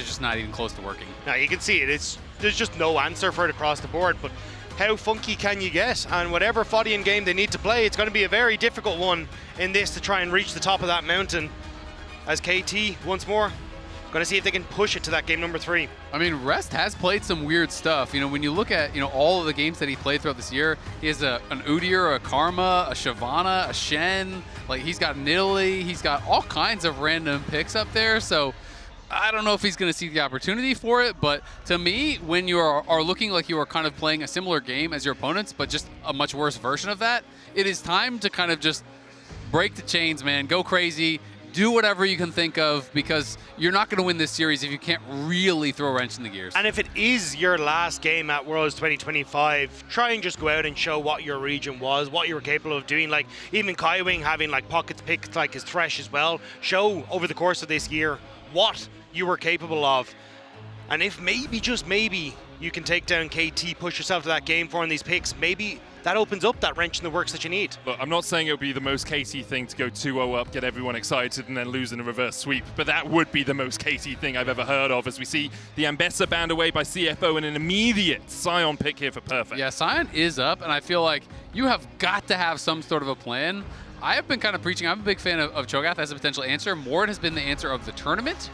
just not even close to working. Now you can see it. There's just no answer for it across the board. But how funky can you get? And whatever Fodian game they need to play, it's going to be a very difficult one in this to try and reach the top of that mountain. As KT once more going to see if they can push it to that game number 3. I mean, Rest has played some weird stuff. You know, when you look at, you know, all of the games that he played throughout this year, he has an Udyr, a Karma, a Shyvana, a Shen. Like, he's got Nidalee. He's got all kinds of random picks up there. So I don't know if he's going to see the opportunity for it. But to me, when you are looking like you are kind of playing a similar game as your opponents, but just a much worse version of that, it is time to kind of just break the chains, man. Go crazy. Do whatever you can think of, because you're not going to win this series if you can't really throw a wrench in the gears. And if it is your last game at Worlds 2025, try and just go out and show what your region was, what you were capable of doing. Like even Kaiwing having like pockets picked like his Thresh as well. Show over the course of this year what you were capable of. And if maybe, just maybe, you can take down KT, push yourself to that game 4 in these picks, maybe that opens up that wrench in the works that you need. Look, I'm not saying it would be the most KT thing to go 2-0 up, get everyone excited, and then lose in a reverse sweep, but that would be the most KT thing I've ever heard of, as we see the Ambessa banned away by CFO and an immediate Sion pick here for perfect. Yeah, Sion is up, and I feel like you have got to have some sort of a plan. I have been kind of preaching. I'm a big fan of Cho'Gath as a potential answer. Mord has been the answer of the tournament.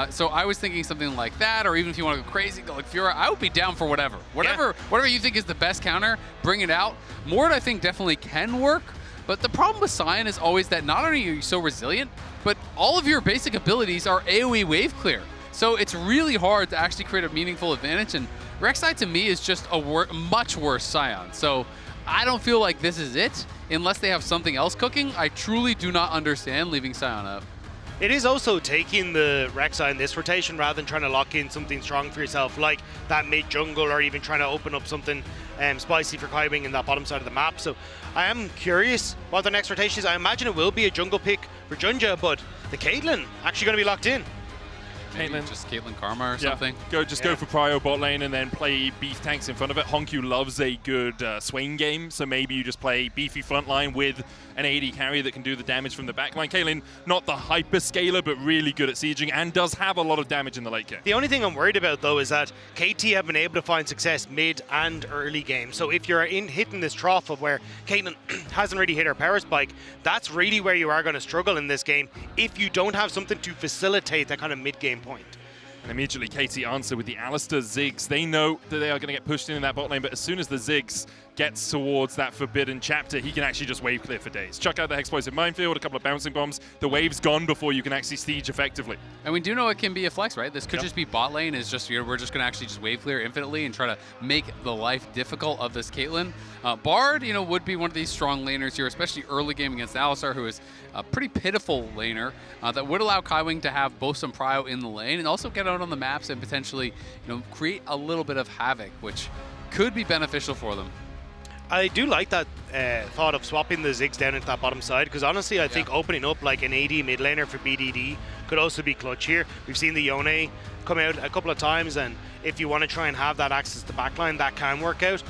So I was thinking something like that, or even if you want to go crazy, go like Fiora, I would be down for whatever. Whatever you think is the best counter, bring it out. Mord, I think, definitely can work. But the problem with Sion is always that not only are you so resilient, but all of your basic abilities are AoE wave clear. So it's really hard to actually create a meaningful advantage. And Rek'Sai, to me, is just a much worse Sion. So I don't feel like this is it. Unless they have something else cooking, I truly do not understand leaving Sion up. It is also taking the Rek'Sai in this rotation rather than trying to lock in something strong for yourself, like that mid jungle, or even trying to open up something spicy for Kaiwing in that bottom side of the map. So I am curious what the next rotation is. I imagine it will be a jungle pick for JunJia, but the Caitlyn actually going to be locked in. Caitlyn, just Caitlyn Karma or something. Go for prio bot lane and then play beef tanks in front of it. HongQ loves a good Swain game, so maybe you just play beefy front line with an AD carry that can do the damage from the backline. Caitlyn, not the hyper scaler, but really good at sieging and does have a lot of damage in the late game. The only thing I'm worried about though is that KT have been able to find success mid and early game. So if you're hitting this trough of where Caitlyn hasn't really hit her power spike, that's really where you are going to struggle in this game if you don't have something to facilitate that kind of mid game point. And immediately KT answer with the Alistar Ziggs. They know that they are going to get pushed in that bot lane, but as soon as the Ziggs gets towards that forbidden chapter, he can actually just wave clear for days. Chuck out the explosive minefield, a couple of bouncing bombs. The wave's gone before you can actually siege effectively. And we do know it can be a flex, right? This could just be bot lane. Is just we're just going to actually just wave clear infinitely and try to make the life difficult of this Caitlyn. Bard, would be one of these strong laners here, especially early game against Alistar, who is a pretty pitiful laner that would allow Kaiwing to have both some prio in the lane and also get out on the maps and potentially, create a little bit of havoc, which could be beneficial for them. I do like that thought of swapping the Ziggs down into that bottom side, because honestly I think opening up like an AD mid laner for BDD could also be clutch here. We've seen the Yone come out a couple of times, and if you want to try and have that access to the backline, that can work out.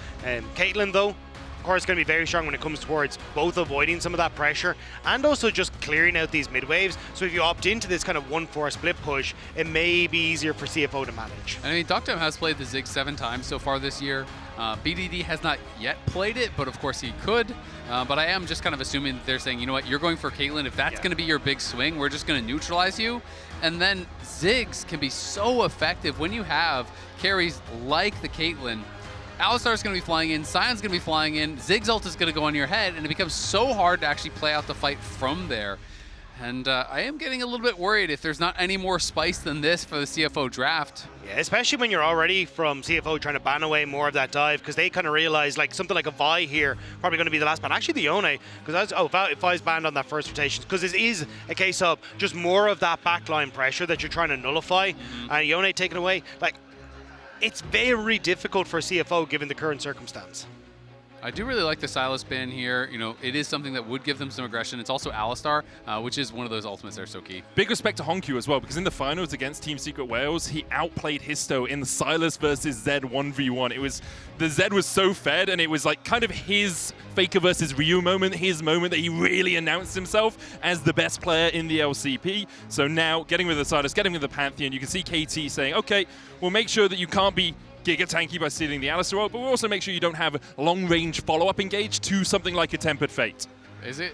Caitlyn though, of course, going to be very strong when it comes towards both avoiding some of that pressure and also just clearing out these mid waves. So if you opt into this kind of 1-4 split push, it may be easier for CFO to manage. I mean, Deokdam has played the Ziggs 7 times so far this year. BDD has not yet played it, but of course he could. But I am just kind of assuming that they're saying, you know what, you're going for Caitlyn. If that's going to be your big swing, we're just going to neutralize you. And then Ziggs can be so effective when you have carries like the Caitlyn. Alistar's going to be flying in, Sion's going to be flying in, Ziggs ult is going to go on your head, and it becomes so hard to actually play out the fight from there. And I am getting a little bit worried if there's not any more spice than this for the CFO draft. Yeah, especially when you're already from CFO trying to ban away more of that dive, because they kind of realize like something like a Vi here probably going to be the last ban. Actually the Yone, because Vi's banned on that first rotation, because it is a case of just more of that backline pressure that you're trying to nullify, and Yone taken away. Like, it's very difficult for CFO given the current circumstance. I do really like the Sylas ban here. You know, it is something that would give them some aggression. It's also Alistar, which is one of those ultimates that are so key. Big respect to HongQ as well, because in the finals against Team Secret Wales, he outplayed Histo in the Sylas versus Zed 1v1. It was, the Zed was so fed, and it was like kind of his Faker versus Ryu moment, his moment that he really announced himself as the best player in the LCP. So now, getting with the Sylas, getting with the Pantheon, you can see KT saying, okay, we'll make sure that you can't be Giga tanky by stealing the Alistar ult, but we'll also make sure you don't have long-range follow-up engage to something like a Tempered Fate. Is it?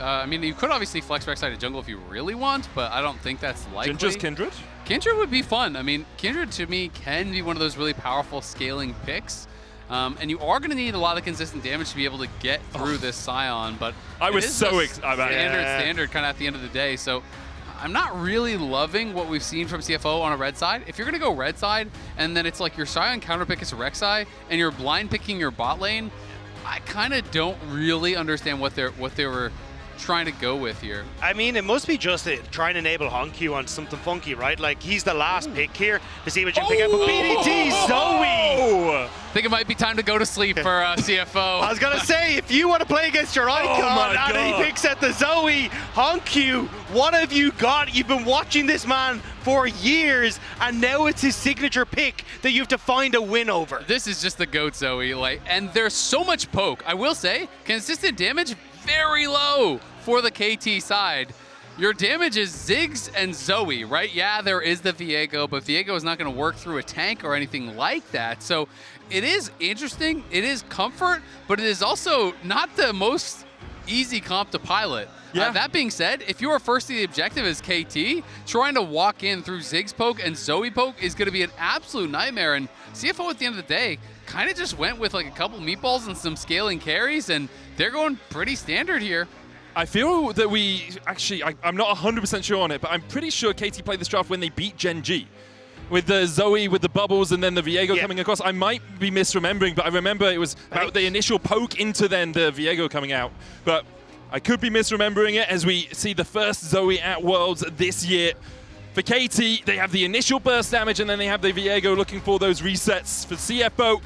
I mean, you could obviously flex Rek'Sai to jungle if you really want, but I don't think that's likely. Just Kindred? Kindred would be fun. I mean, Kindred to me can be one of those really powerful scaling picks. And you are going to need a lot of consistent damage to be able to get through this Sion, but I was so excited. Standard kind of at the end of the day. So I'm not really loving what we've seen from CFO on a red side. If you're going to go red side, and then it's like your Sion counter pick is Rek'Sai, and you're blind picking your bot lane, I kind of don't really understand what they were trying to go with here. I mean, it must be just trying to enable HongQ on something funky, right? Like, he's the last pick here to see what you can pick up. But BDT, Zoe! I think it might be time to go to sleep for CFO. I was going to say, if you want to play against your icon and he picks at the Zoe, HongQ, what have you got? You've been watching this man for years, and now it's his signature pick that you have to find a win over. This is just the GOAT Zoe, and there's so much poke. I will say, consistent damage, very low for the KT side. Your damage is Ziggs and Zoe, right? Yeah, there is the Viego, but Viego is not going to work through a tank or anything like that. So it is interesting. It is comfort, but it is also not the most easy comp to pilot. Yeah. That being said, if you are first to the objective as KT, trying to walk in through Ziggs poke and Zoe poke is going to be an absolute nightmare. And CFO at the end of the day kind of just went with like a couple meatballs and some scaling carries, and they're going pretty standard here. I feel that we actually, I'm not 100% sure on it, but I'm pretty sure KT played this draft when they beat Gen G. With the Zoe, with the bubbles, and then the Viego coming across. I might be misremembering, but I remember it was about the initial poke into then the Viego coming out. But I could be misremembering it as we see the first Zoe at Worlds this year. For KT, they have the initial burst damage, and then they have the Viego looking for those resets. For CFO,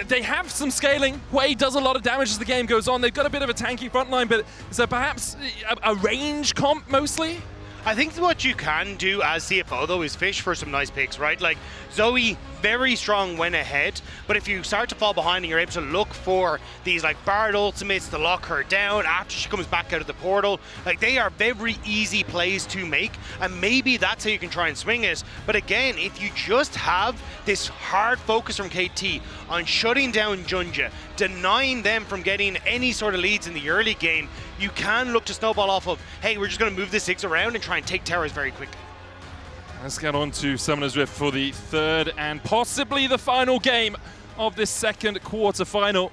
they have some scaling. Hwei does a lot of damage as the game goes on. They've got a bit of a tanky frontline, but so perhaps a range comp mostly? I think what you can do as CFO, though, is fish for some nice picks, right? Like, Zoe, very strong when ahead, but if you start to fall behind and you're able to look for these, like, Bard ultimates to lock her down after she comes back out of the portal, like, they are very easy plays to make, and maybe that's how you can try and swing it. But again, if you just have this hard focus from KT on shutting down JunJia, denying them from getting any sort of leads in the early game, you can look to snowball off of, hey, we're just going to move the Ziggs around and try and take towers very quickly. Let's get on to Summoner's Rift for the third and possibly the final game of this second quarterfinal.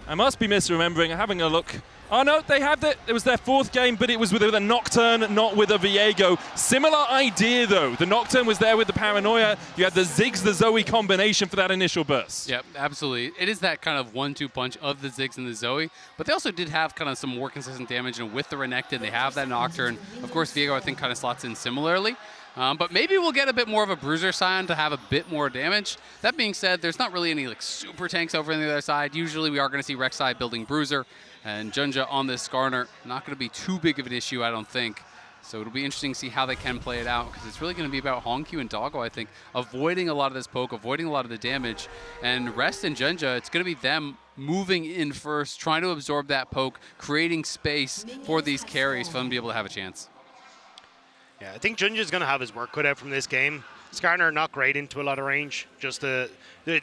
I must be misremembering, having a look. Oh no, they had it. It was their fourth game, but it was with a Nocturne, not with a Viego. Similar idea though. The Nocturne was there with the Paranoia. You had the Ziggs, the Zoe combination for that initial burst. Yep, absolutely. It is that kind of 1-2 punch of the Ziggs and the Zoe, but they also did have kind of some more consistent damage, and with the Renekton, they have that Nocturne. Of course, Viego, I think, kind of slots in similarly. But maybe we'll get a bit more of a Bruiser Sion to have a bit more damage. That being said, there's not really any like super tanks over on the other side. Usually we are going to see Rek'Sai building Bruiser, and JunJia on this Skarner. Not going to be too big of an issue, I don't think. So it'll be interesting to see how they can play it out, because it's really going to be about HongQ and Doggo, I think, avoiding a lot of this poke, avoiding a lot of the damage. And Rest and JunJia, it's going to be them moving in first, trying to absorb that poke, creating space for these carries for them to be able to have a chance. Yeah, I think JunJia's going to have his work cut out from this game. Skarner not great into a lot of range. Just the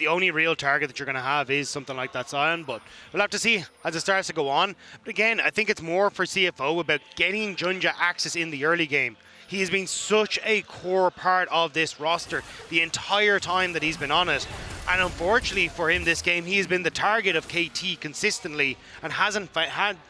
only real target that you're going to have is something like that Sion, but we'll have to see as it starts to go on. But again, I think it's more for CFO about getting JunJia access in the early game. He has been such a core part of this roster the entire time that he's been on it. And unfortunately for him this game, he has been the target of KT consistently and hasn't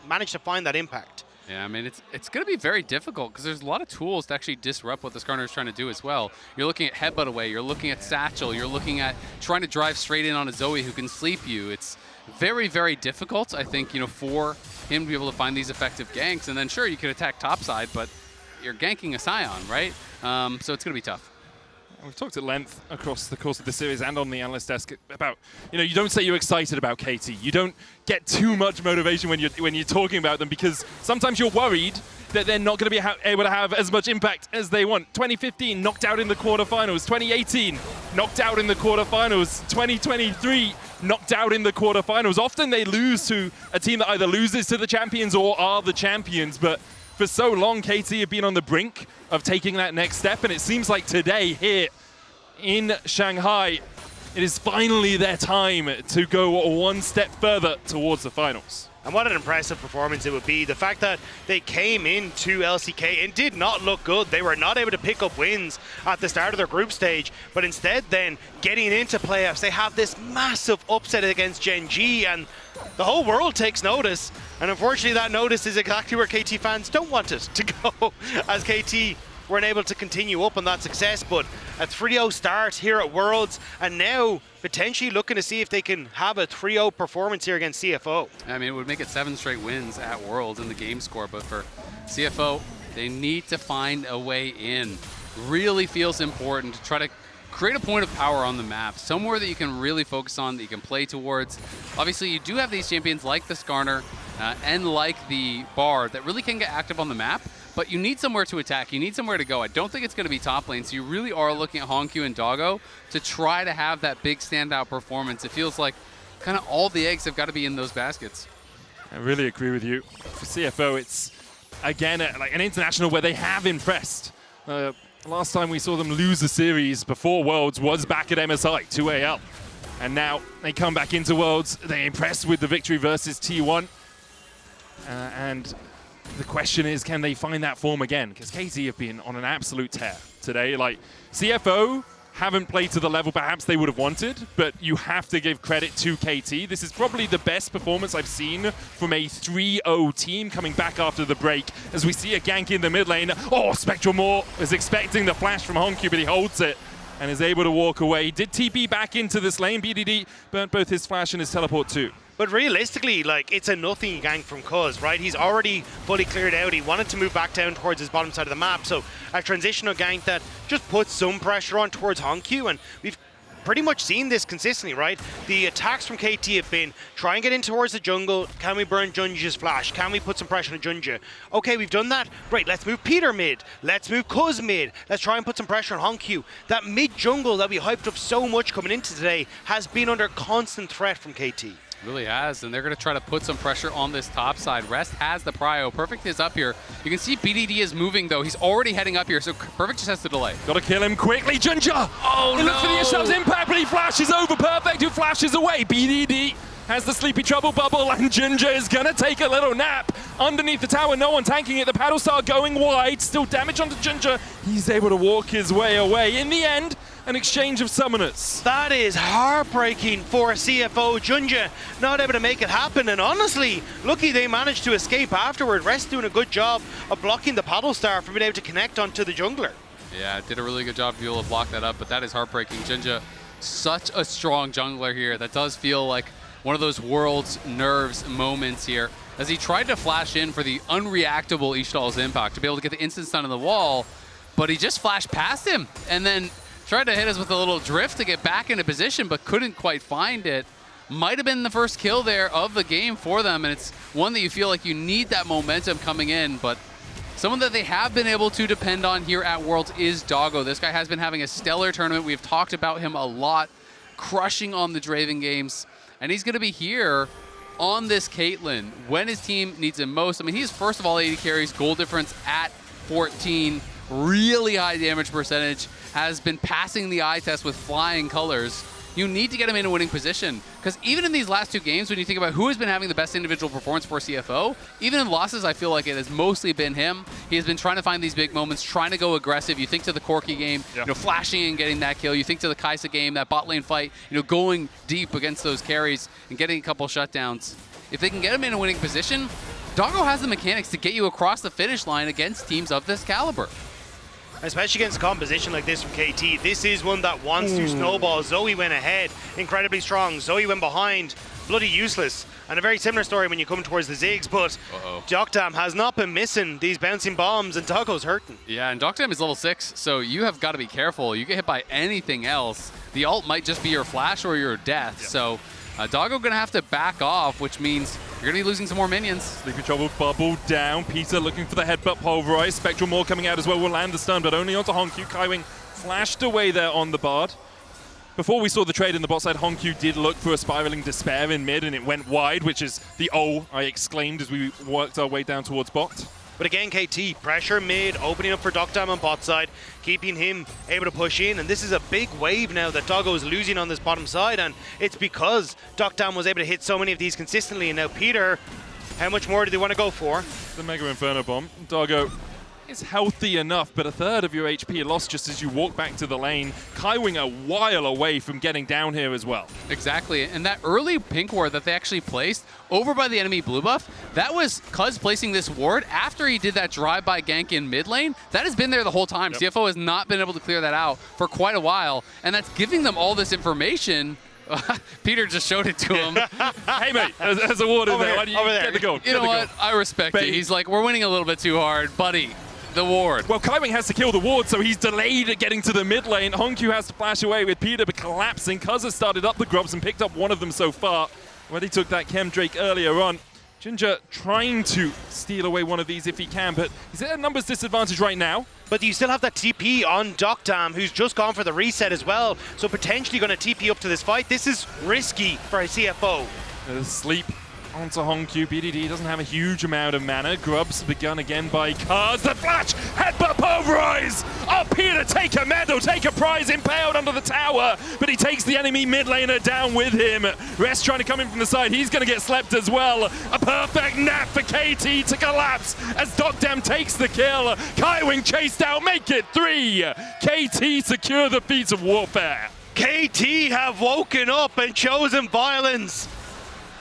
managed to find that impact. Yeah, I mean, it's going to be very difficult because there's a lot of tools to actually disrupt what the Skarner is trying to do as well. You're looking at Headbutt Away, you're looking at Satchel, you're looking at trying to drive straight in on a Zoe who can sleep you. It's very, very difficult, I think, for him to be able to find these effective ganks. And then, sure, you could attack topside, but you're ganking a Sion, right? So it's going to be tough. We've talked at length across the course of the series and on the analyst desk about, you don't say you're excited about KT. You don't get too much motivation when you're talking about them, because sometimes you're worried that they're not going to be able to have as much impact as they want. 2015, knocked out in the quarterfinals. 2018, knocked out in the quarterfinals. 2023, knocked out in the quarterfinals. Often they lose to a team that either loses to the champions or are the champions, but for so long, KT have been on the brink of taking that next step, and it seems like today here in Shanghai, it is finally their time to go one step further towards the finals. And what an impressive performance it would be. The fact that they came into LCK and did not look good. They were not able to pick up wins at the start of their group stage, but instead then getting into playoffs, they have this massive upset against JunJia, and the whole world takes notice. And unfortunately that notice is exactly where KT fans don't want it to go, as KT weren't able to continue up on that success. But a 3-0 start here at Worlds, and now potentially looking to see if they can have a 3-0 performance here against CFO. I mean, it would make it 7 straight wins at Worlds in the game score, but for CFO, they need to find a way in. Really feels important to try to create a point of power on the map, somewhere that you can really focus on, that you can play towards. Obviously, you do have these champions like the Skarner and like the Bard that really can get active on the map, but you need somewhere to attack. You need somewhere to go. I don't think it's going to be top lane, so you really are looking at HongQ and Doggo to try to have that big standout performance. It feels like kind of all the eggs have got to be in those baskets. I really agree with you. For CFO, it's, again, like an international where they have impressed. Last time we saw them lose a series before Worlds was back at MSI, 2AL. And now they come back into Worlds. They impressed with the victory versus T1. And the question is, can they find that form again? Because KT have been on an absolute tear today. Like, CFO haven't played to the level perhaps they would have wanted, but you have to give credit to KT. This is probably the best performance I've seen from a 3-0 team coming back after the break, as we see a gank in the mid lane. Oh, Spectral Maw is expecting the flash from HongQ, but he holds it and is able to walk away. He did TP back into this lane. BDD burnt both his flash and his teleport too. But realistically, like, it's a nothing gank from Cuzz, right? He's already fully cleared out. He wanted to move back down towards his bottom side of the map. So a transitional gank that just puts some pressure on towards HongQ. And we've pretty much seen this consistently, right? The attacks from KT have been, try and get in towards the jungle. Can we burn JunJia's flash? Can we put some pressure on JunJia? Okay, we've done that. Great, let's move Peter mid. Let's move Cuzz mid. Let's try and put some pressure on HongQ. That mid jungle that we hyped up so much coming into today has been under constant threat from KT. Really has, and they're going to try to put some pressure on this top side. Rest has the prio. Perfect is up here. You can see BDD is moving, though. He's already heading up here, so Perfect just has to delay. Got to kill him quickly. JunJia! Oh, he looks for the yourselves impact, but he flashes over. Perfect, who flashes away. BDD has the sleepy trouble bubble, and JunJia is going to take a little nap. Underneath the tower, no one tanking it. The paddle star going wide. Still damage onto JunJia. He's able to walk his way away. In the end, an exchange of summoners. That is heartbreaking for CFO. JunJia not able to make it happen, and honestly, lucky they managed to escape afterward. Rest doing a good job of blocking the paddle star from being able to connect onto the jungler. Yeah, did a really good job to be able to block that up, but that is heartbreaking. JunJia, such a strong jungler here. That does feel like one of those world's nerves moments here, as he tried to flash in for the unreactable Ishtal's impact to be able to get the instant stun on the wall, but he just flashed past him and then tried to hit us with a little drift to get back into position, but couldn't quite find it. Might have been the first kill there of the game for them, and it's one that you feel like you need that momentum coming in, but someone that they have been able to depend on here at Worlds is Doggo. This guy has been having a stellar tournament. We've talked about him a lot, crushing on the Draven games, and he's going to be here on this Caitlyn when his team needs him most. I mean, he's first of all 80 carries, goal difference at 14, really high damage percentage, has been passing the eye test with flying colors. You need to get him in a winning position, because even in these last 2 games, when you think about who has been having the best individual performance for CFO, even in losses, I feel like it has mostly been him. He has been trying to find these big moments, trying to go aggressive. You think to the Corki game, flashing and getting that kill. You think to the Kai'Sa game, that bot lane fight, going deep against those carries and getting a couple shutdowns. If they can get him in a winning position, Doggo has the mechanics to get you across the finish line against teams of this caliber. Especially against a composition like this from KT. This is one that wants to snowball. Zoe went ahead, incredibly strong. Zoe went behind, bloody useless. And a very similar story when you come towards the Ziggs, but deokdam has not been missing these bouncing bombs, and Doggo's hurting. Yeah, and deokdam is level 6, so you have got to be careful. You get hit by anything else, the ult might just be your flash or your death. Yeah. So Doggo going to have to back off, which means you're going to be losing some more minions. Sleeping Trouble bubble down. Peter looking for the headbutt pulverize. Spectral Maw coming out as well will land the stun, but only onto HongQ. Kaiwing flashed away there on the Bard. Before we saw the trade in the bot side, HongQ did look for a Spiraling Despair in mid, and it went wide, which is the O I exclaimed as we worked our way down towards bot. But again, KT, pressure mid, opening up for deokdam on bot side, keeping him able to push in. And this is a big wave now that Doggo is losing on this bottom side, and it's because deokdam was able to hit so many of these consistently. And now Peter, how much more do they want to go for? The Mega Inferno Bomb. Doggo is healthy enough, but a third of your HP lost just as you walk back to the lane. Kaiwing a while away from getting down here as well. Exactly, and that early pink ward that they actually placed over by the enemy blue buff, that was Cuzz placing this ward after he did that drive-by gank in mid lane. That has been there the whole time. Yep. CFO has not been able to clear that out for quite a while, and that's giving them all this information. Peter just showed it to him. Hey, mate, there's a ward in there. Why do you get the gold? You know what? I respect it. He's like, we're winning a little bit too hard. Buddy, the ward. Well, Kaiwing has to kill the ward, so he's delayed at getting to the mid lane. HongQ has to flash away with Peter collapsing. Cuzz has started up the grubs and picked up one of them so far. When he took that Chem Drake earlier on. JunJia trying to steal away one of these if he can, but he's at a numbers disadvantage right now. But you still have that TP on deokdam, who's just gone for the reset as well, so potentially going to TP up to this fight. This is risky for a CFO. Sleep onto HongQ. BDD doesn't have a huge amount of mana. Grubs begun again by Cuzz. The flash! Headbutt pulverize! Oh, Peter, take a medal, take a prize, impaled under the tower, but he takes the enemy mid laner down with him. Rest trying to come in from the side. He's going to get slept as well. A perfect nap for KT to collapse as deokdam takes the kill. Kaiwing chased out, make it 3. KT secure the feats of warfare. KT have woken up and chosen violence,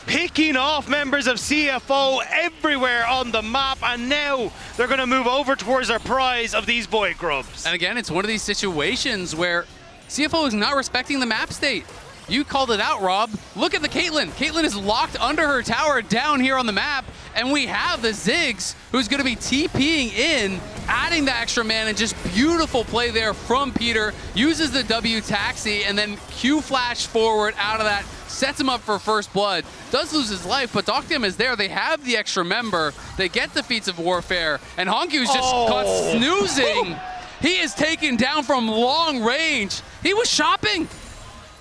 picking off members of CFO everywhere on the map, and now they're going to move over towards their prize of these void grubs. And again, it's one of these situations where CFO is not respecting the map state. You called it out, Rob. Look at the Caitlyn. Caitlyn is locked under her tower down here on the map, and we have the Ziggs, who's going to be TPing in, adding the extra mana, and just beautiful play there from Peter. Uses the W taxi, and then Q flash forward out of that, sets him up for first blood. Does lose his life, but deokdam is there. They have the extra member. They get the feats of warfare, and HongQ's just caught snoozing. He is taken down from long range. He was shopping.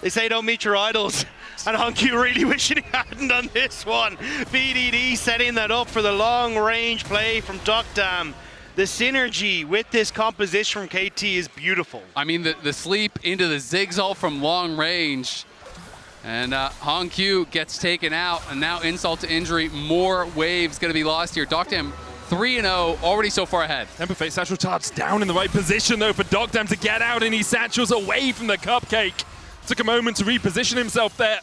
They say don't meet your idols, and HongQ really wishing he hadn't done this one. BDD setting that up for the long range play from deokdam. The synergy with this composition from KT is beautiful. I mean, the sleep into the Ziggs ult from long range. And HongQ gets taken out, and now insult to injury. More waves going to be lost here. deokdam 3-0, already so far ahead. Temper Fate Satchel Charge down in the right position, though, for deokdam to get out, and he satchels away from the cupcake. Took a moment to reposition himself there.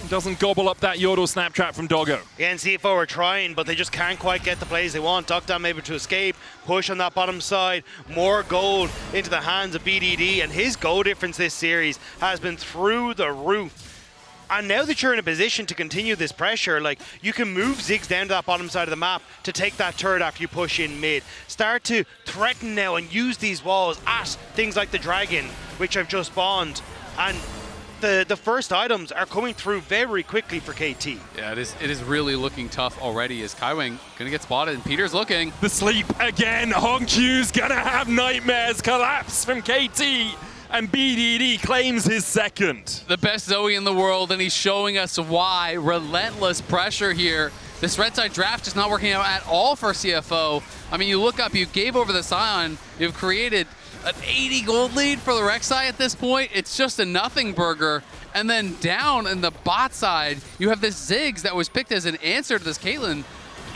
Doesn't gobble up that Yordle snap trap from Doggo. Yeah, and CFO are trying, but they just can't quite get the plays they want. deokdam able to escape, push on that bottom side, more gold into the hands of BDD, and his goal difference this series has been through the roof. And now that you're in a position to continue this pressure, like, you can move Ziggs down to that bottom side of the map to take that turret after you push in mid. Start to threaten now and use these walls at things like the dragon, which have just spawned. And the first items are coming through very quickly for KT. Yeah, it is really looking tough already as Kaiwing gonna get spotted, and Peter's looking. The sleep again. HongQ's gonna have nightmares. Collapse from KT. And BDD claims his second. The best Zoe in the world, and he's showing us why. Relentless pressure here. This red side draft is not working out at all for CFO. I mean, you look up, you gave over the Sion, you've created an 80 gold lead for the Rek'Sai at this point. It's just a nothing burger. And then down in the bot side, you have this Ziggs that was picked as an answer to this Caitlyn,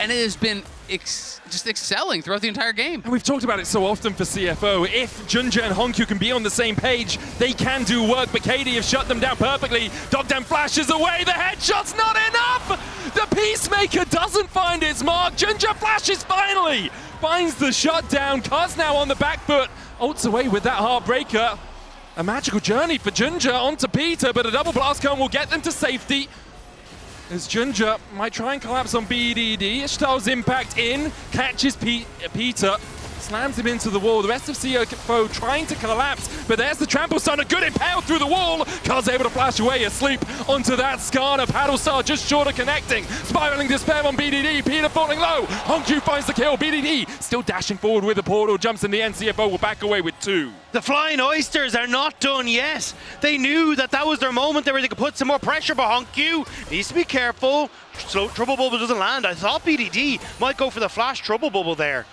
and it has been just excelling throughout the entire game. And we've talked about it so often for CFO. If JunJia and HongQ can be on the same page, they can do work, but KT have shut them down perfectly. deokdam flashes away, the headshot's not enough! The Peacemaker doesn't find its mark. JunJia flashes finally! Finds the shutdown. Cuzz now on the back foot. Ults away with that Heartbreaker. A magical journey for JunJia onto Peter, but a double blast cone will get them to safety. As JunJia might try and collapse on BDD. Ishtal's impact in, catches Peter, slams him into the wall. The rest of CFO trying to collapse, but there's the trample stun, a good impale through the wall. Cuzz able to flash away, asleep onto that Skarner. Paddlestar just short of connecting. Spiraling despair on BDD, Peter falling low. HongQ finds the kill, BDD still dashing forward with the portal, jumps in the end. CFO will back away with 2. The Flying Oysters are not done yet. They knew that that was their moment where they could put some more pressure, but HongQ needs to be careful. So Trouble Bubble doesn't land. I thought BDD might go for the flash Trouble Bubble there.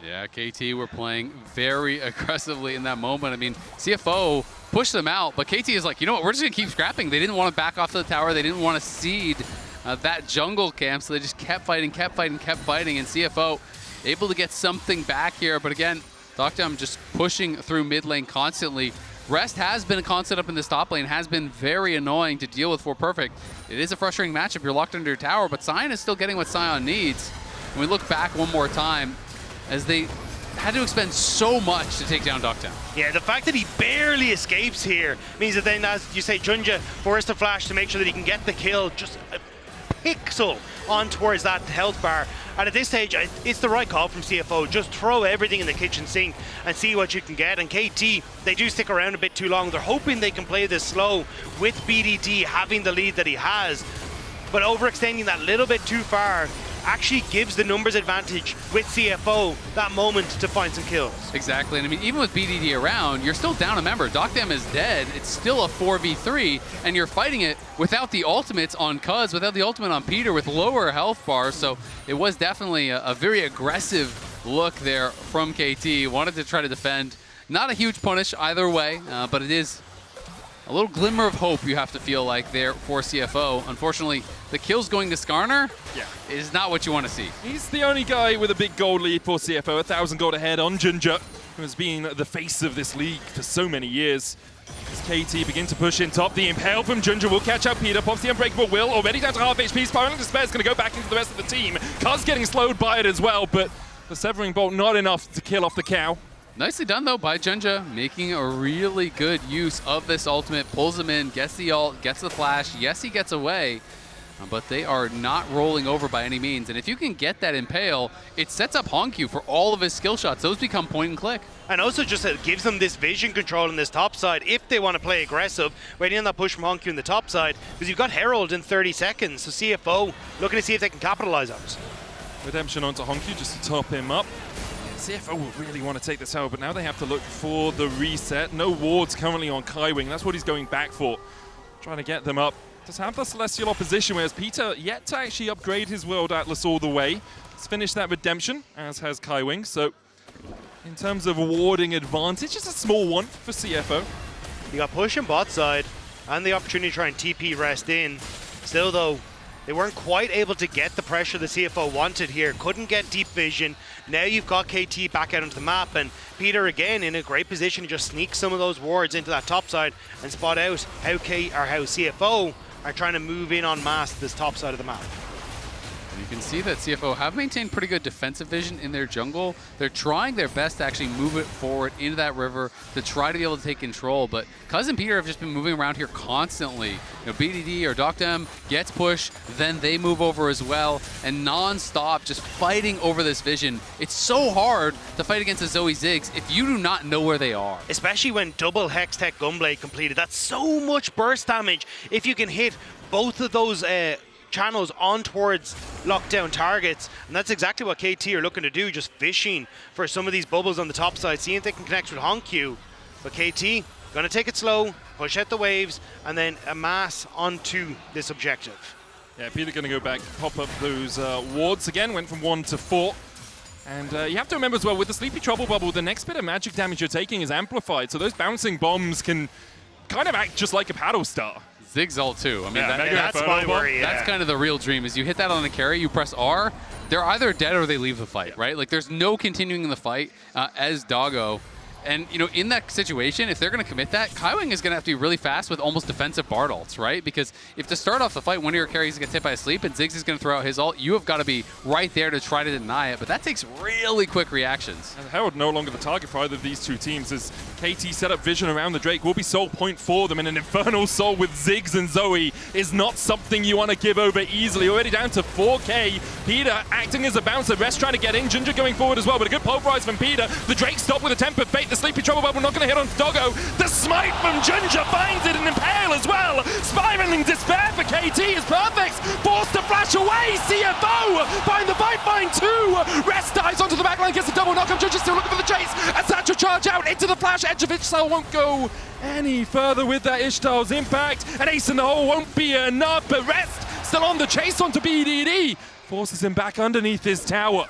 Yeah, KT were playing very aggressively in that moment. I mean, CFO pushed them out, but KT is like, you know what, we're just going to keep scrapping. They didn't want to back off to the tower. They didn't want to cede that jungle camp, so they just kept fighting, and CFO able to get something back here. But again, deokdam just pushing through mid lane constantly. Rest has been a constant up in this top lane, has been very annoying to deal with for Perfect. It is a frustrating matchup. You're locked under your tower, but Sion is still getting what Sion needs. When we look back one more time, as they had to expend so much to take down deokdam. Yeah, the fact that he barely escapes here means that then, as you say, JunJia forced to flash to make sure that he can get the kill just a pixel on towards that health bar. And at this stage, it's the right call from CFO. Just throw everything in the kitchen sink and see what you can get. And KT, they do stick around a bit too long. They're hoping they can play this slow with BDD having the lead that he has. But overextending that little bit too far actually gives the numbers advantage with CFO that moment to find some kills. Exactly, and I mean, even with BDD around, you're still down a member. deokdam is dead. It's still a 4v3, and you're fighting it without the ultimates on Cuzz, without the ultimate on Peter, with lower health bars. So it was definitely a very aggressive look there from KT. Wanted to try to defend. Not a huge punish either way, but it is a little glimmer of hope you have to feel like there for CFO. Unfortunately, the kills going to Skarner is not what you want to see. He's the only guy with a big gold lead for CFO, 1,000 gold ahead on JunJia, who has been the face of this league for so many years. As KT begin to push in top, the impale from JunJia will catch up Peter, pops the unbreakable will, already down to half HP, spiraling despair is going to go back into the rest of the team. Cuzz getting slowed by it as well, but the Severing Bolt not enough to kill off the cow. Nicely done, though, by JunJia, making a really good use of this ultimate. Pulls him in, gets the ult, gets the flash. Yes, he gets away, but they are not rolling over by any means. And if you can get that impale, it sets up HongQ for all of his skill shots. Those become point and click. And also just gives them this vision control in this top side if they want to play aggressive, waiting on that push from HongQ in the top side, because you've got Herald in 30 seconds. So CFO looking to see if they can capitalize on it. Redemption onto HongQ just to top him up. CFO will really want to take this out, but now they have to look for the reset. No wards currently on Kaiwing. That's what he's going back for. Trying to get them up. Just have the Celestial opposition, whereas Peter yet to actually upgrade his World Atlas all the way. He's finished that redemption, as has Kaiwing. So in terms of warding advantage, it's a small one for CFO. You got push in bot side and the opportunity to try and TP rest in. Still though, they weren't quite able to get the pressure the CFO wanted here. Couldn't get deep vision. Now you've got KT back out onto the map, and Peter again in a great position to just sneak some of those wards into that top side and spot out how CFO are trying to move in en masse to this top side of the map. And you can see that CFO have maintained pretty good defensive vision in their jungle. They're trying their best to actually move it forward into that river to try to be able to take control. But Cuzz and Peter have just been moving around here constantly. You know, BDD or deokdam gets pushed, then they move over as well, and non-stop just fighting over this vision. It's so hard to fight against a Zoe Ziggs if you do not know where they are. Especially when double Hex Tech Gunblade completed. That's so much burst damage if you can hit both of those channels on towards lockdown targets, and that's exactly what KT are looking to do, just fishing for some of these bubbles on the top side, seeing if they can connect with HongQ. But KT gonna take it slow, push out the waves, and then amass onto this objective. Yeah, Peter gonna go back, pop up those wards again, went from 1 to 4. And you have to remember as well, with the Sleepy Trouble Bubble, the next bit of magic damage you're taking is amplified, so those bouncing bombs can kind of act just like a paddle star. Ziggs ult too. I mean, that's my worry. That's kind of the real dream, is you hit that on a carry, you press R, they're either dead or they leave the fight, right? Like there's no continuing the fight as Doggo And, you know, in that situation, if they're going to commit that, Kaiwing is going to have to be really fast with almost defensive Bard ults, right? Because if to start off the fight, one of your carries gets hit by a sleep and Ziggs is going to throw out his ult, you have got to be right there to try to deny it. But that takes really quick reactions. And Herald no longer the target for either of these two teams as KT set up vision around the Drake. Will be soul point for them, and an Infernal Soul with Ziggs and Zoe is not something you want to give over easily. Already down to 4K. Peter acting as a bouncer. Rest trying to get in. JunJia going forward as well, but a good pulverize from Peter. The Drake stopped with a Tempered Fate. The Sleepy Trouble Bubble not going to hit on Doggo. The smite from JunJia finds it, and Impale as well. Spiraling despair for KT is perfect. Forced to flash away. CFO find the fight, find two. Rest dives onto the backline, gets a double knock. JunJia still looking for the chase. A satchel charge out into the flash. Edge of Ishtar won't go any further with that Ishtar's impact. An ace in the hole won't be enough, but Rest still on the chase onto BDD. Forces him back underneath his tower.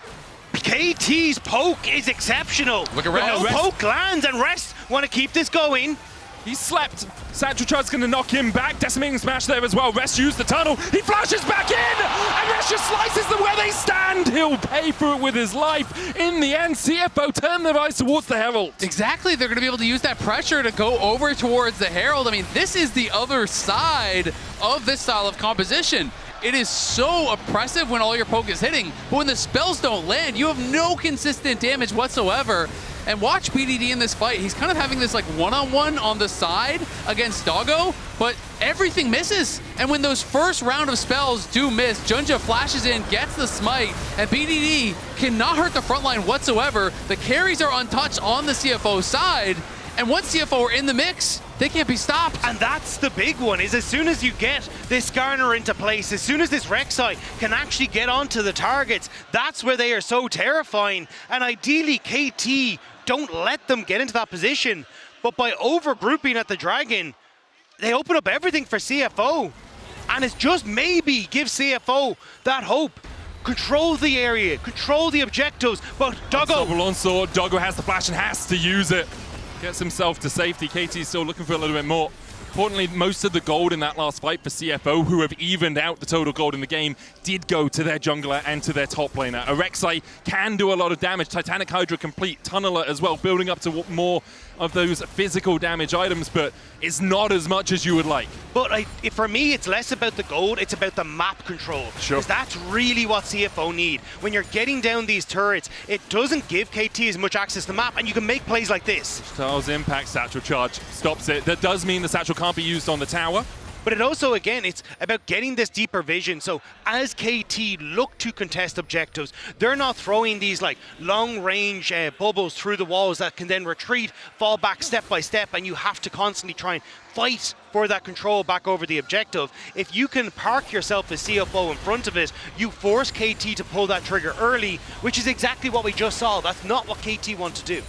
KT's poke is exceptional. Look at But Rest. no poke lands, and Rest want to keep this going. He slept. Satchel Charge's going to knock him back. Decimating Smash there as well. Rest used the tunnel. He flashes back in, and Rest just slices them where they stand. He'll pay for it with his life. In the end, CFO turn their eyes towards the Herald. Exactly, they're going to be able to use that pressure to go over towards the Herald. I mean, this is the other side of this style of composition. It is so oppressive when all your poke is hitting, but when the spells don't land, you have no consistent damage whatsoever. And watch BDD in this fight. He's kind of having this like one-on-one on the side against Doggo, but everything misses. And when those first round of spells do miss, JunJia flashes in, gets the smite, and BDD cannot hurt the front line whatsoever. The carries are untouched on the CFO side, and once CFO are in the mix, they can't be stopped. And that's the big one, is as soon as you get this Skarner into place, as soon as this Rek'Sai can actually get onto the targets, that's where they are so terrifying. And ideally, KT don't let them get into that position. But by over-grouping at the Dragon, they open up everything for CFO. And it's just maybe give CFO that hope. Control the area, control the objectives, but Doggo... Double onslaught. Doggo has the flash and has to use it. Gets himself to safety. KT's still looking for a little bit more. Importantly, most of the gold in that last fight for CFO, who have evened out the total gold in the game, did go to their jungler and to their top laner. A Rek'Sai can do a lot of damage. Titanic Hydra complete. Tunneler as well, building up to more of those physical damage items, but it's not as much as you would like. But for me, it's less about the gold, it's about the map control. Sure. Because that's really what CFO need. When you're getting down these turrets, it doesn't give KT as much access to the map, and you can make plays like this. Styles impact, Satchel Charge stops it. That does mean the Satchel can't be used on the tower. But it also, again, it's about getting this deeper vision. So as KT look to contest objectives, they're not throwing these like long-range bubbles through the walls that can then retreat, fall back step by step, and you have to constantly try and fight for that control back over the objective. If you can park yourself as CFO in front of it, you force KT to pull that trigger early, which is exactly what we just saw. That's not what KT want to do.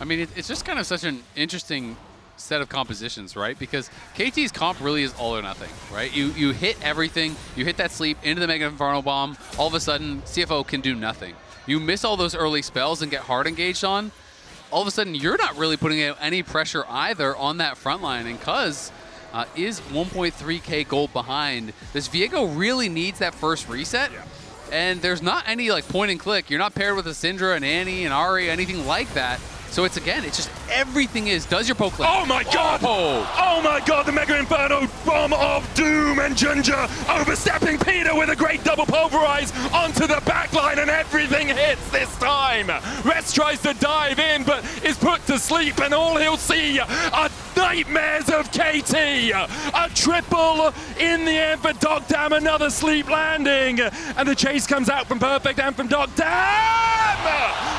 I mean, it's just kind of such an interesting set of compositions, right? Because KT's comp really is all or nothing, right? You hit everything, you hit that sleep into the Mega Inferno Bomb, all of a sudden CFO can do nothing. You miss all those early spells and get hard engaged on, all of a sudden you're not really putting out any pressure either on that front line, and Cuzz is 1.3k gold behind. This Viego really needs that first reset. Yeah. And there's not any like point and click. You're not paired with a Syndra, an Annie, an Ahri, anything like that. So it's, again, it's just everything does your poke land. Oh my god! Oh my god, the Mega Inferno Bomb of Doom, and JunJia overstepping Peter with a great double pulverize onto the backline, and everything hits this time. Rest tries to dive in, but is put to sleep, and all he'll see are nightmares of KT. A triple in the end for Dogdam, another sleep landing, and the chase comes out from Perfect and from Dogdam!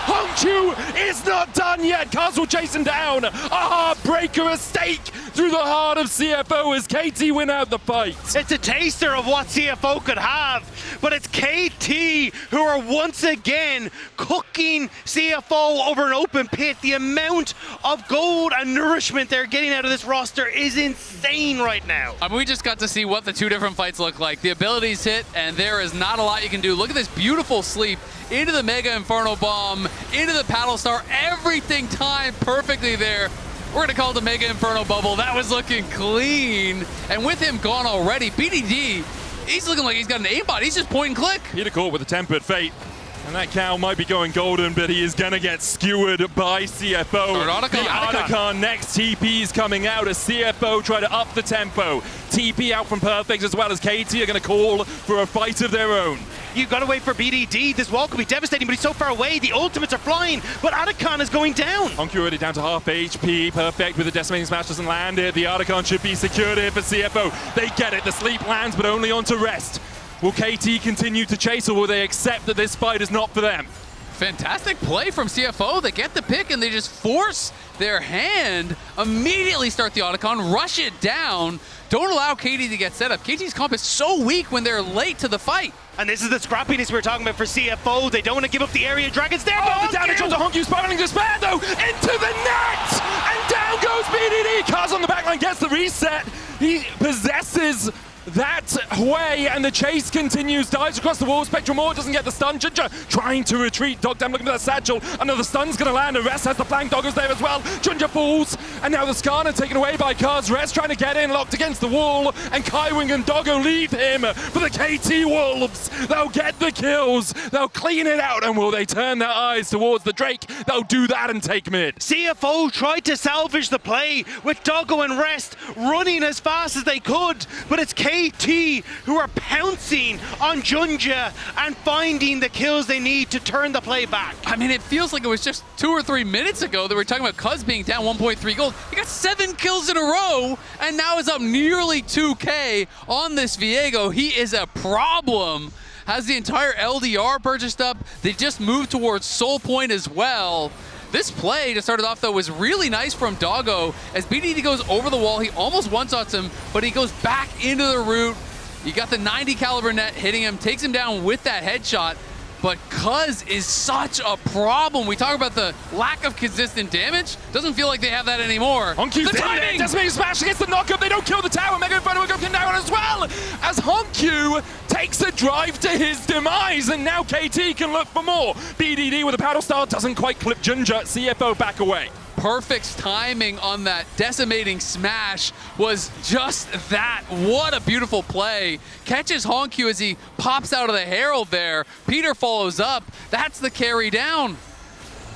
HongQ is not done yet. Cuzz will chase him down. A heartbreaker, a stake through the heart of CFO as KT win out the fight. It's a taster of what CFO could have, but it's KT who are once again cooking CFO over an open pit. The amount of gold and nourishment they're getting out of this roster is insane right now. I mean, we just got to see what the two different fights look like. The abilities hit, and there is not a lot you can do. Look at this beautiful sleep into the Mega Inferno Bomb, into the Paddle Star. Everything timed perfectly there. We're going to call it the Mega Inferno Bubble. That was looking clean. And with him gone already, BDD, he's looking like he's got an aimbot. He's just point and click. Peter caught with a Tempered Fate. And that cow might be going golden, but he is going to get skewered by CFO. The Otacon next TP's coming out as CFO try to up the tempo. TP out from Perfect as well as KT are going to call for a fight of their own. You've got to wait for BDD. This wall could be devastating, but he's so far away. The ultimates are flying, but Otacon is going down. HongQ already down to half HP. Perfect with the decimating smash doesn't land it. The Otacon should be secured here for CFO. They get it. The sleep lands, but only onto rest. Will KT continue to chase, or will they accept that this fight is not for them? Fantastic play from CFO. They get the pick and they just force their hand, immediately start the Otacon, rush it down. Don't allow KT to get set up. KT's comp is so weak when they're late to the fight. And this is the scrappiness we were talking about for CFO. They don't want to give up the area. Dragon's there. Oh, the damage onto HongQ, spiraling despair though, into the net! And down goes BDD. Cuzz on the backline gets the reset. He possesses that Hwei, and the chase continues. Dives across the wall. Spectral Maw doesn't get the stun. JunJia trying to retreat. Dogdam looking for that satchel. Another stun's going to land. And Rest has the flank. Doggo's there as well. JunJia falls. And now the Skarner taken away by Cuzz. Rest trying to get in, locked against the wall. And Kaiwing and Doggo leave him for the KT Wolves. They'll get the kills. They'll clean it out. And will they turn their eyes towards the Drake? They'll do that and take mid. CFO tried to salvage the play with Doggo and Rest running as fast as they could. But it's KT who are pouncing on JunJia and finding the kills they need to turn the play back. I mean, it feels like it was just 2 or 3 minutes ago that we were talking about Cuzz being down 1.3 gold. He got 7 kills in a row and now is up nearly 2K on this Viego. He is a problem. Has the entire LDR purchased up. They just moved towards Soul Point as well. This play to start it off, though, was really nice from Doggo. As BDD goes over the wall, he almost one-shots him, but he goes back into the root. You got the 90 caliber net hitting him, takes him down with that headshot. But Cuzz is such a problem. We talk about the lack of consistent damage. Doesn't feel like they have that anymore. HongQ's the timing! Decimating smash against the knockup. They don't kill the tower. Mega Inferno will come down as well. As HongQ takes a drive to his demise. And now KT can look for more. BDD with a paddle star doesn't quite clip JunJia. CFO back away. Perfect timing on that decimating smash was just that. What a beautiful play. Catches HongQ as he pops out of the Herald there. Peter follows up. That's the carry down.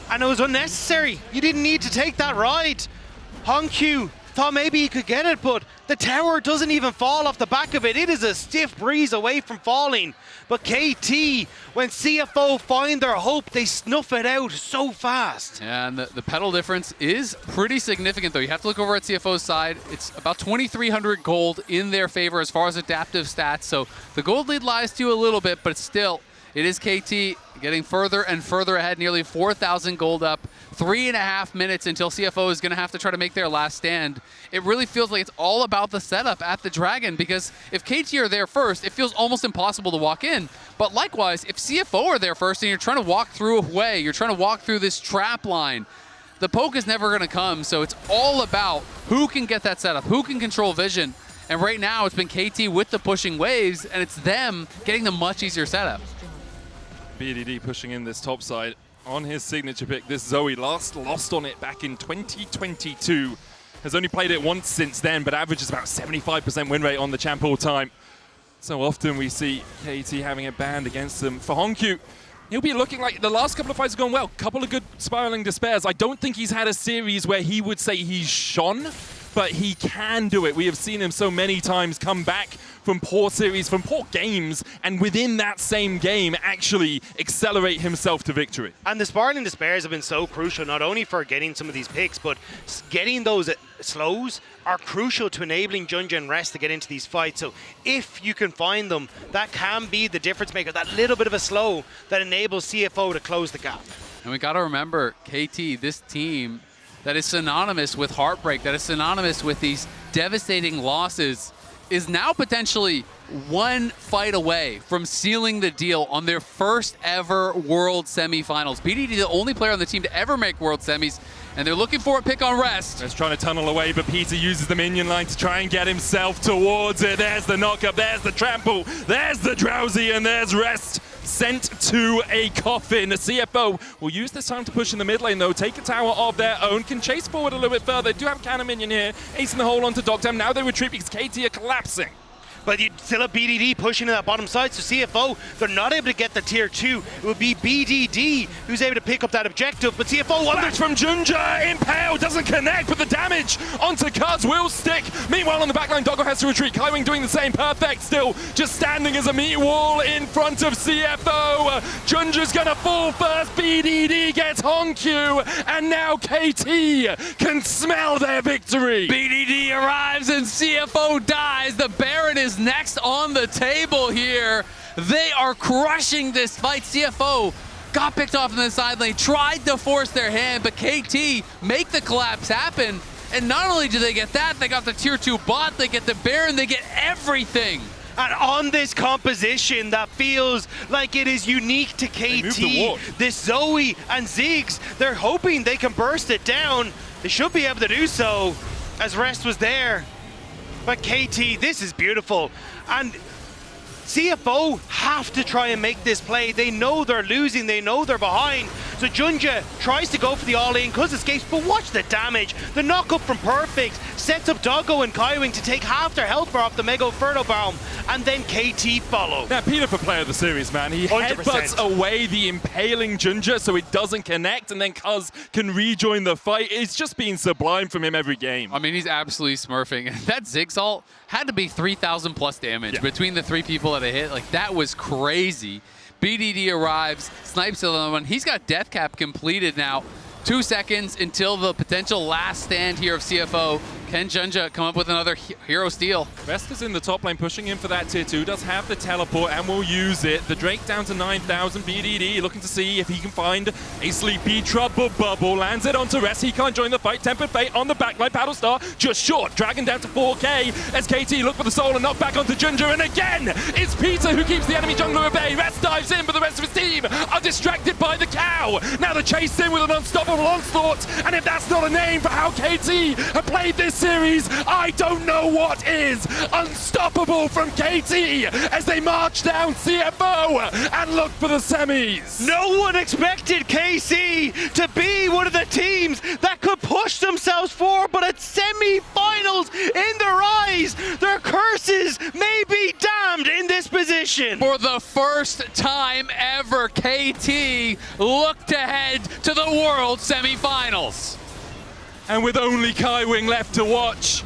And it was unnecessary. You didn't need to take that ride. HongQ thought maybe he could get it, but the tower doesn't even fall off the back of it. It is a stiff breeze away from falling. But KT, when CFO find their hope, they snuff it out so fast. Yeah, and the pedal difference is pretty significant, though. You have to look over at CFO's side. It's about 2,300 gold in their favor as far as adaptive stats. So the gold lead lies to you a little bit, but still, it is KT getting further and further ahead, nearly 4,000 gold up. 3.5 minutes until CFO is going to have to try to make their last stand. It really feels like it's all about the setup at the Dragon, because if KT are there first, it feels almost impossible to walk in. But likewise, if CFO are there first and you're trying to walk through a Hwei, you're trying to walk through this trap line, the poke is never going to come. So it's all about who can get that setup, who can control vision. And right now, it's been KT with the pushing waves, and it's them getting the much easier setup. BDD pushing in this top side on his signature pick. This Zoe lost on it back in 2022. Has only played it once since then, but averages about 75% win rate on the champ all time. So often we see KT having it banned against them. For HongQ, he'll be looking like the last couple of fights have gone well. Couple of good spiraling despairs. I don't think he's had a series where he would say he's shone, but he can do it. We have seen him so many times come back from poor series, from poor games, and within that same game actually accelerate himself to victory. And the spiraling despairs have been so crucial, not only for getting some of these picks, but getting those slows are crucial to enabling JunJia and Rest to get into these fights. So if you can find them, that can be the difference maker, that little bit of a slow that enables CFO to close the gap. And we got to remember, KT, this team that is synonymous with heartbreak, that is synonymous with these devastating losses, is now potentially one fight away from sealing the deal on their first ever World Semifinals. BDD, the only player on the team to ever make World Semis, and they're looking for a pick on Rest. Just trying to tunnel away, but Peter uses the minion line to try and get himself towards it. There's the knockup, there's the trample, there's the drowsy, and there's Rest sent to a coffin. The CFO will use this time to push in the mid lane, though, take a tower of their own, can chase forward a little bit further. They do have cannon minion here, acing the hole onto Dogdam. Now they retreat because KT are collapsing. But you still have BDD pushing to that bottom side, so CFO, they're not able to get the tier 2. It would be BDD who's able to pick up that objective, but CFO... Flash from JunJia, Impale doesn't connect, but the damage onto Cuzz will stick. Meanwhile, on the backline, Doggo has to retreat. Kaiwing doing the same, perfect still, just standing as a meat wall in front of CFO. JunJia's gonna fall first, BDD gets HongQ, and now KT can smell their victory. BDD arrives and CFO dies. The Baron is next on the table here. They are crushing this fight. CFO got picked off in the side lane, tried to force their hand, but KT make the collapse happen. And not only do they get that, they got the tier 2 bot, they get the Baron, they get everything. And on this composition that feels like it is unique to KT, this Zoe and Ziggs, they're hoping they can burst it down. They should be able to do so, as Rest was there. But KT, this is beautiful. And CFO have to try and make this play. They know they're losing, they know they're behind. So JunJia tries to go for the all-in, Cuzz escapes, but watch the damage. The knock-up from Perfect sets up Doggo and Kaiwing to take half their health bar off the Mega Inferno Bomb, and then KT follow. Now, Peter for player of the series, man. He 100%. headbutts away the impaling JunJia so it doesn't connect, and then Cuzz can rejoin the fight. It's just been sublime from him every game. I mean, he's absolutely smurfing. That Ziggs ult had to be 3,000 plus damage between the 3 people that it hit. Like, that was crazy. BDD arrives, snipes another one. He's got death cap completed now. 2 seconds until the potential last stand here of CFO. Can JunJia come up with another hero steal? Rest is in the top lane, pushing in for that tier 2. Does have the teleport and will use it. The Drake down to 9,000. BDD looking to see if he can find a sleepy trouble bubble. Lands it onto Rest. He can't join the fight. Tempered Fate on the backline. Battlestar just short. Dragon down to 4k. As KT look for the soul and knock back onto JunJia. And again, it's Peter who keeps the enemy jungler at bay. Rest dives in, but the rest of his team are distracted by the cow. Now the chase in with an unstoppable onslaught. And if that's not a name for how KT have played this series, I don't know what is. Unstoppable from KT as they march down CFO and look for the semis. No one expected KC to be one of the teams that could push themselves forward, but at semi-finals in their eyes, their curses may be damned in this position. For the first time ever, KT looked ahead to the World Semifinals. And with only Kaiwing left to watch,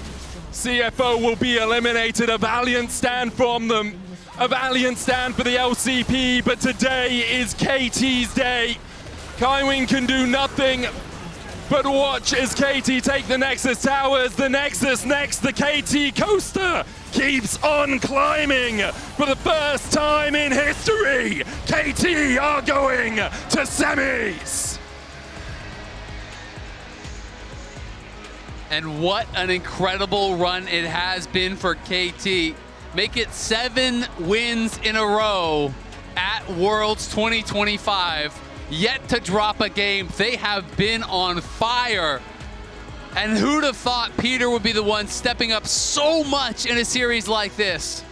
CFO will be eliminated. A valiant stand from them. A valiant stand for the LCP, but today is KT's day. Kaiwing can do nothing but watch as KT take the Nexus Towers. The Nexus next, the KT coaster keeps on climbing. For the first time in history, KT are going to semis. And what an incredible run it has been for KT. Make it 7 wins in a row at Worlds 2025. Yet to drop a game. They have been on fire. And who'd have thought Peter would be the one stepping up so much in a series like this?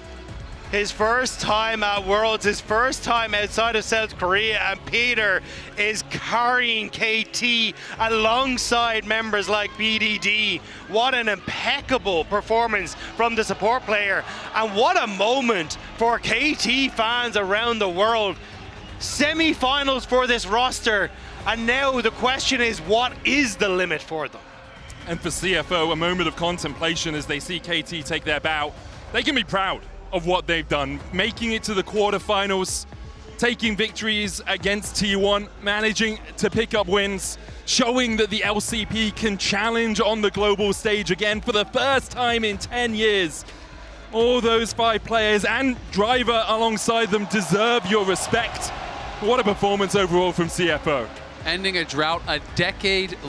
His first time at Worlds, his first time outside of South Korea, and Peter is carrying KT alongside members like BDD. What an impeccable performance from the support player, and what a moment for KT fans around the world. Semi-finals for this roster, and now the question is, what is the limit for them? And for CFO, a moment of contemplation as they see KT take their bow. They can be proud of what they've done, making it to the quarterfinals, taking victories against T1, managing to pick up wins, showing that the LCP can challenge on the global stage again for the first time in 10 years. All those 5 players and Driver alongside them deserve your respect. What a performance overall from CFO. Ending a drought a decade